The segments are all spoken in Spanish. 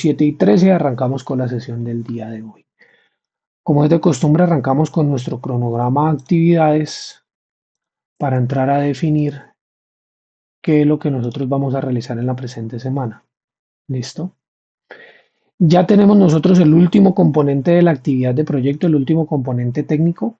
7:13, arrancamos con la sesión del día de hoy. Como es de costumbre, arrancamos con nuestro cronograma de actividades para entrar a definir qué es lo que nosotros vamos a realizar en la presente semana. ¿Listo? Ya tenemos nosotros el último componente de la actividad de proyecto, el último componente técnico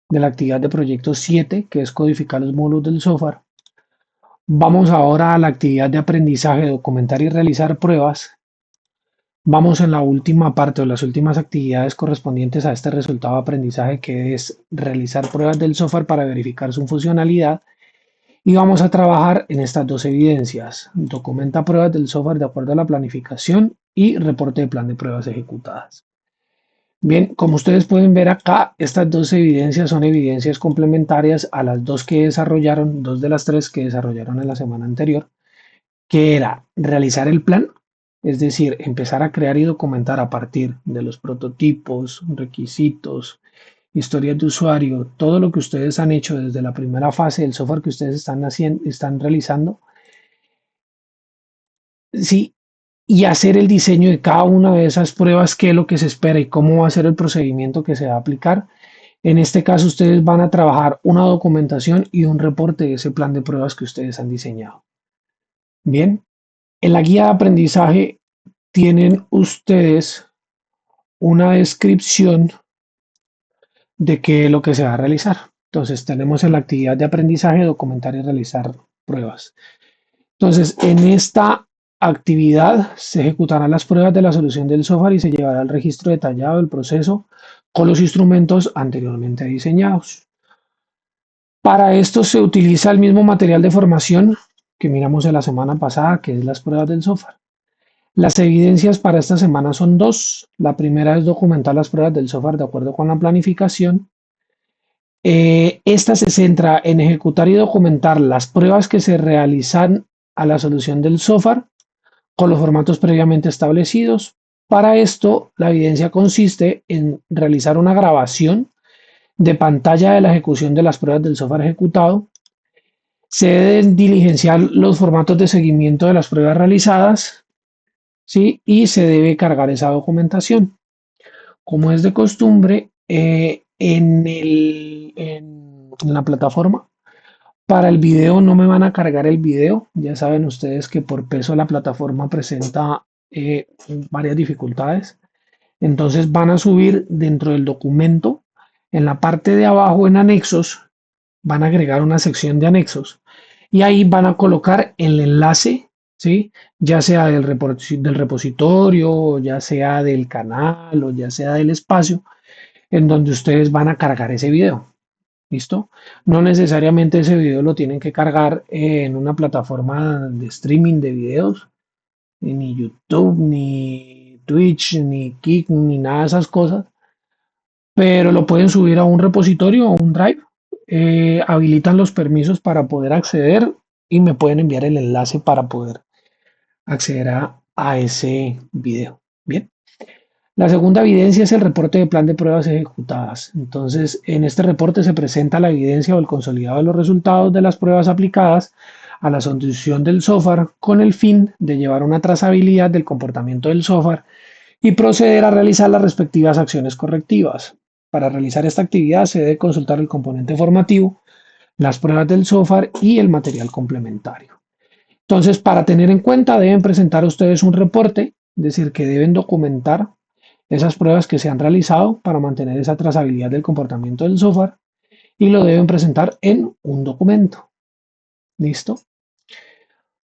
de la actividad de proyecto 7, que es codificar los módulos del software. Vamos ahora a la actividad de aprendizaje, documentar y realizar pruebas. Vamos en la última parte o las últimas actividades correspondientes a este resultado de aprendizaje, que es realizar pruebas del software para verificar su funcionalidad. Y vamos a trabajar en estas dos evidencias: documenta pruebas del software de acuerdo a la planificación y reporte de plan de pruebas ejecutadas. Bien, como ustedes pueden ver acá, estas dos evidencias son evidencias complementarias a las dos que desarrollaron, dos de las tres que desarrollaron en la semana anterior, que era realizar el plan, es decir, empezar a crear y documentar a partir de los prototipos, requisitos, historias de usuario, todo lo que ustedes han hecho desde la primera fase del software que ustedes están haciendo, están realizando, sí, y hacer el diseño de cada una de esas pruebas, qué es lo que se espera y cómo va a ser el procedimiento que se va a aplicar. En este caso, ustedes van a trabajar una documentación y un reporte de ese plan de pruebas que ustedes han diseñado. Bien, en la guía de aprendizaje tienen ustedes una descripción de qué es lo que se va a realizar. Entonces, tenemos en la actividad de aprendizaje documentar y realizar pruebas. Entonces, en esta actividad se ejecutarán las pruebas de la solución del software y se llevará el registro detallado del proceso con los instrumentos anteriormente diseñados. Para esto se utiliza el mismo material de formación que miramos en la semana pasada, que es las pruebas del software. Las evidencias para esta semana son dos. La primera es documentar las pruebas del software de acuerdo con la planificación. Esta se centra en ejecutar y documentar las pruebas que se realizan a la solución del software con los formatos previamente establecidos. Para esto, la evidencia consiste en realizar una grabación de pantalla de la ejecución de las pruebas del software ejecutado. Se deben diligenciar los formatos de seguimiento de las pruebas realizadas, ¿sí? Y se debe cargar esa documentación. Como es de costumbre, en la plataforma, para el video no me van a cargar el video. Ya saben ustedes que por peso la plataforma presenta varias dificultades. Entonces van a subir dentro del documento, en la parte de abajo en anexos, van a agregar una sección de anexos y ahí van a colocar el enlace, ¿sí? Ya sea del repositorio, ya sea del canal o ya sea del espacio en donde ustedes van a cargar ese video. ¿Listo? No necesariamente ese video lo tienen que cargar en una plataforma de streaming de videos, ni YouTube, ni Twitch, ni Kik, ni nada de esas cosas, pero lo pueden subir a un repositorio o un Drive. Habilitan los permisos para poder acceder y me pueden enviar el enlace para poder acceder a ese video. Bien. La segunda evidencia es el reporte de plan de pruebas ejecutadas. Entonces, en este reporte se presenta la evidencia o el consolidado de los resultados de las pruebas aplicadas a la solución del software con el fin de llevar una trazabilidad del comportamiento del software y proceder a realizar las respectivas acciones correctivas. Para realizar esta actividad se debe consultar el componente formativo, las pruebas del software y el material complementario. Entonces, para tener en cuenta, deben presentar ustedes un reporte, es decir, que deben documentar esas pruebas que se han realizado para mantener esa trazabilidad del comportamiento del software y lo deben presentar en un documento. ¿Listo?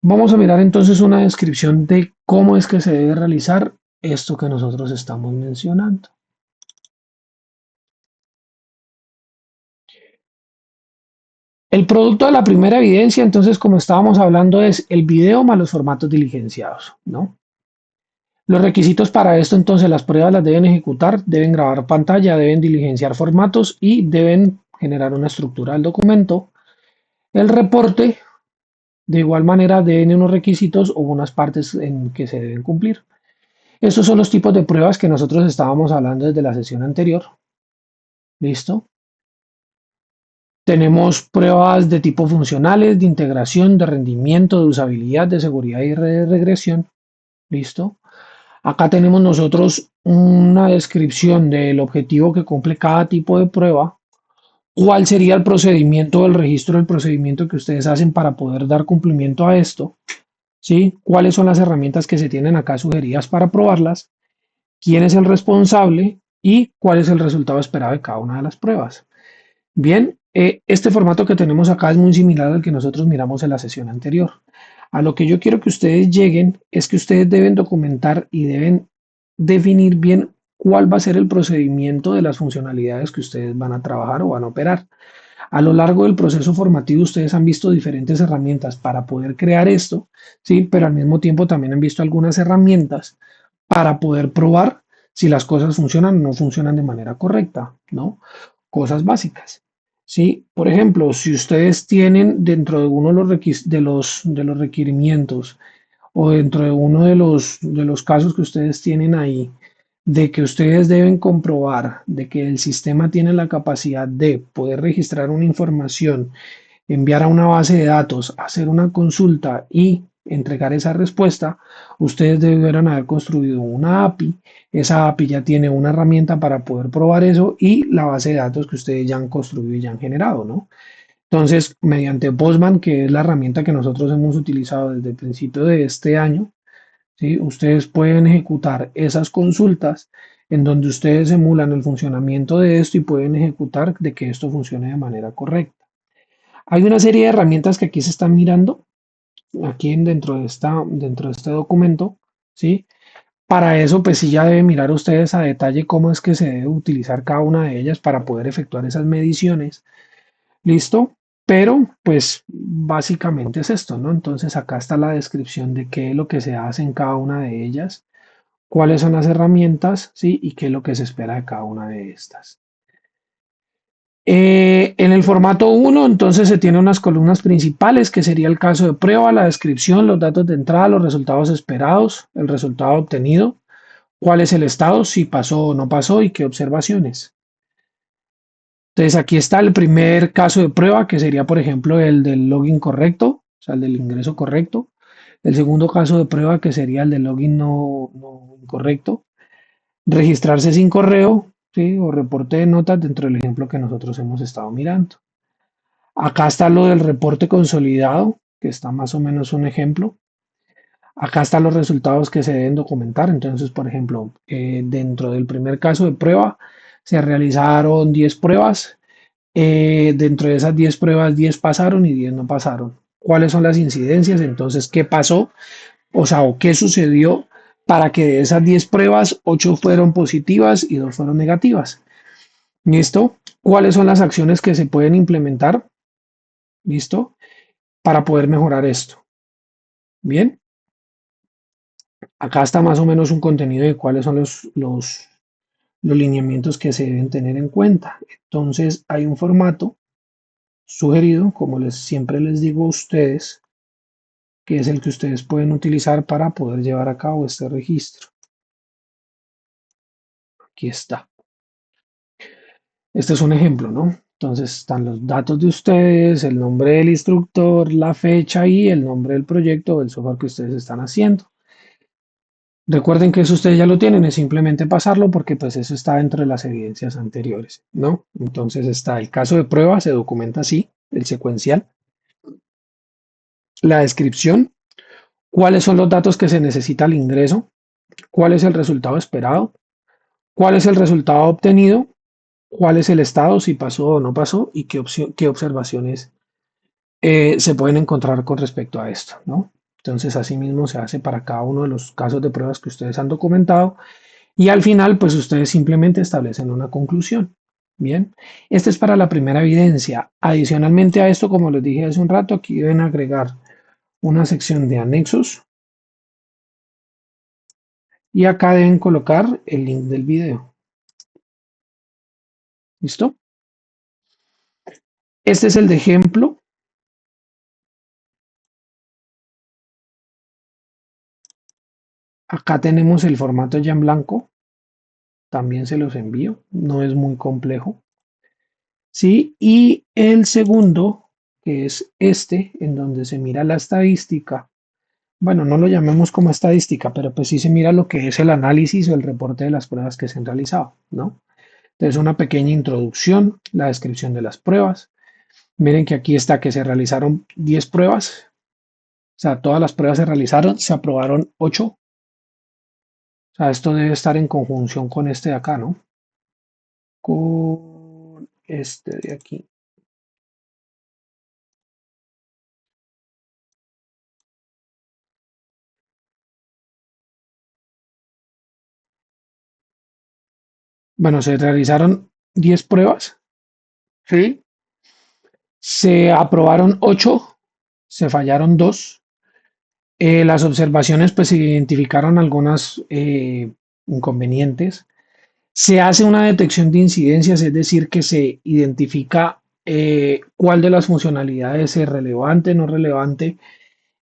Vamos a mirar entonces una descripción de cómo es que se debe realizar esto que nosotros estamos mencionando. El producto de la primera evidencia, entonces, como estábamos hablando, es el video más los formatos diligenciados, ¿no? Los requisitos para esto, entonces, las pruebas las deben ejecutar, deben grabar pantalla, deben diligenciar formatos y deben generar una estructura del documento. El reporte, de igual manera, deben unos requisitos o unas partes en que se deben cumplir. Estos son los tipos de pruebas que nosotros estábamos hablando desde la sesión anterior. ¿Listo? Tenemos pruebas de tipo funcionales, de integración, de rendimiento, de usabilidad, de seguridad y de regresión. ¿Listo? Acá tenemos nosotros una descripción del objetivo que cumple cada tipo de prueba. ¿Cuál sería el procedimiento del registro del procedimiento que ustedes hacen para poder dar cumplimiento a esto? ¿Sí? ¿Cuáles son las herramientas que se tienen acá sugeridas para probarlas? ¿Quién es el responsable? ¿Y cuál es el resultado esperado de cada una de las pruebas? Bien, este formato que tenemos acá es muy similar al que nosotros miramos en la sesión anterior. A lo que yo quiero que ustedes lleguen es que ustedes deben documentar y deben definir bien cuál va a ser el procedimiento de las funcionalidades que ustedes van a trabajar o van a operar. A lo largo del proceso formativo ustedes han visto diferentes herramientas para poder crear esto, ¿sí? Pero al mismo tiempo también han visto algunas herramientas para poder probar si las cosas funcionan o no funcionan de manera correcta, ¿no? Cosas básicas. Sí, por ejemplo, si ustedes tienen dentro de uno de los requerimientos o dentro de uno de los casos que ustedes tienen ahí, de que ustedes deben comprobar de que el sistema tiene la capacidad de poder registrar una información, enviar a una base de datos, hacer una consulta y entregar esa respuesta, ustedes deberán haber construido una API. Esa API ya tiene una herramienta para poder probar eso y la base de datos que ustedes ya han construido y ya han generado, ¿no? Entonces, mediante Postman, que es la herramienta que nosotros hemos utilizado desde el principio de este año, ¿sí? Ustedes pueden ejecutar esas consultas en donde ustedes emulan el funcionamiento de esto y pueden ejecutar de que esto funcione de manera correcta. Hay una serie de herramientas que aquí se están mirando, aquí dentro de este documento, ¿sí? Para eso, pues sí ya deben mirar ustedes a detalle cómo es que se debe utilizar cada una de ellas para poder efectuar esas mediciones. ¿Listo? Pero, pues básicamente es esto, ¿no? Entonces acá está la descripción de qué es lo que se hace en cada una de ellas, cuáles son las herramientas, ¿sí? Y qué es lo que se espera de cada una de estas. En el formato uno, entonces se tiene unas columnas principales, que sería el caso de prueba, la descripción, los datos de entrada, los resultados esperados, el resultado obtenido, cuál es el estado, si pasó o no pasó y qué observaciones. Entonces aquí está el primer caso de prueba, que sería, por ejemplo, el del login correcto, o sea, el del ingreso correcto. El segundo caso de prueba, que sería el del login no incorrecto. Registrarse sin correo, ¿sí? O reporte de notas dentro del ejemplo que nosotros hemos estado mirando. Acá está lo del reporte consolidado, que está más o menos un ejemplo. Acá están los resultados que se deben documentar. Entonces, por ejemplo, dentro del primer caso de prueba, se realizaron 10 pruebas. Dentro de esas 10 pruebas, 10 pasaron y 10 no pasaron. ¿Cuáles son las incidencias? Entonces, ¿qué pasó? O sea, ¿o qué sucedió para que de esas 10 pruebas, 8 fueron positivas y 2 fueron negativas? ¿Listo? ¿Cuáles son las acciones que se pueden implementar? ¿Listo? Para poder mejorar esto. Bien, acá está más o menos un contenido de cuáles son los lineamientos que se deben tener en cuenta. Entonces, hay un formato sugerido, como siempre les digo a ustedes, que es el que ustedes pueden utilizar para poder llevar a cabo este registro. Aquí está. Este es un ejemplo, ¿no? Entonces están los datos de ustedes, el nombre del instructor, la fecha y el nombre del proyecto o del software que ustedes están haciendo. Recuerden que eso ustedes ya lo tienen, es simplemente pasarlo porque pues eso está dentro de las evidencias anteriores, ¿no? Entonces está el caso de prueba, se documenta así, el secuencial, la descripción, cuáles son los datos que se necesita al ingreso, cuál es el resultado esperado, cuál es el resultado obtenido, cuál es el estado, si pasó o no pasó y qué observaciones se pueden encontrar con respecto a esto, ¿no? Entonces, asimismo se hace para cada uno de los casos de pruebas que ustedes han documentado y al final, pues ustedes simplemente establecen una conclusión. Bien, esta es para la primera evidencia. Adicionalmente a esto, como les dije hace un rato, aquí deben agregar una sección de anexos y acá deben colocar el link del video. ¿Listo? Este es el de ejemplo. Acá tenemos el formato ya en blanco. También se los envío. No es muy complejo. ¿Sí? Y el segundo, que es este, en donde se mira la estadística bueno, no lo llamemos como estadística, pero pues sí se mira lo que es el análisis o el reporte de las pruebas que se han realizado, ¿no? Entonces, una pequeña introducción, la descripción de las pruebas. Miren que aquí está que se realizaron 10 pruebas, o sea, todas las pruebas se realizaron, se aprobaron 8. O sea, esto debe estar en conjunción con este de acá, ¿no? Con este de aquí. Bueno, se realizaron 10 pruebas, ¿sí? Se aprobaron 8, se fallaron 2. Las observaciones, pues se identificaron algunas inconvenientes. Se hace una detección de incidencias, es decir, que se identifica cuál de las funcionalidades es relevante, no relevante,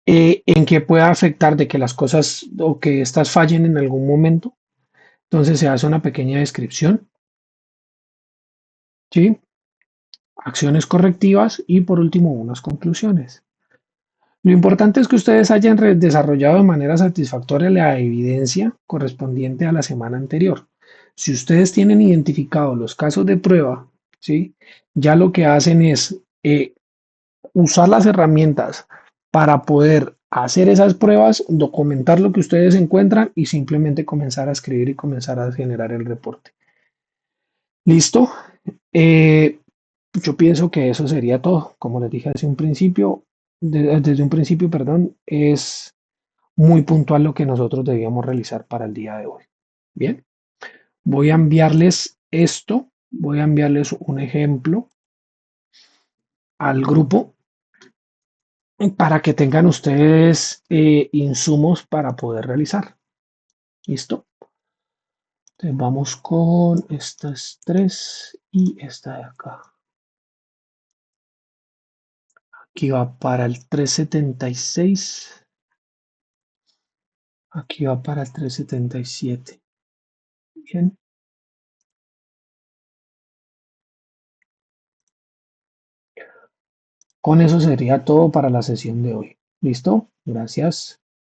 en qué pueda afectar de que las cosas o que estas fallen en algún momento. Entonces se hace una pequeña descripción, ¿sí? Acciones correctivas y por último unas conclusiones. Lo importante es que ustedes hayan desarrollado de manera satisfactoria la evidencia correspondiente a la semana anterior. Si ustedes tienen identificados los casos de prueba, ¿sí? Ya lo que hacen es usar las herramientas para poder hacer esas pruebas, documentar lo que ustedes encuentran y simplemente comenzar a escribir y comenzar a generar el reporte. ¿Listo? Eh, yo pienso que eso sería todo. Como les dije hace un principio, desde un principio, perdón, es muy puntual lo que nosotros debíamos realizar para el día de hoy. Bien, voy a enviarles esto, voy a enviarles un ejemplo al grupo para que tengan ustedes insumos para poder realizar. ¿Listo? Entonces vamos con estas tres y esta de acá. Aquí va para el 376. Aquí va para el 377. Bien, con eso sería todo para la sesión de hoy. ¿Listo? Gracias.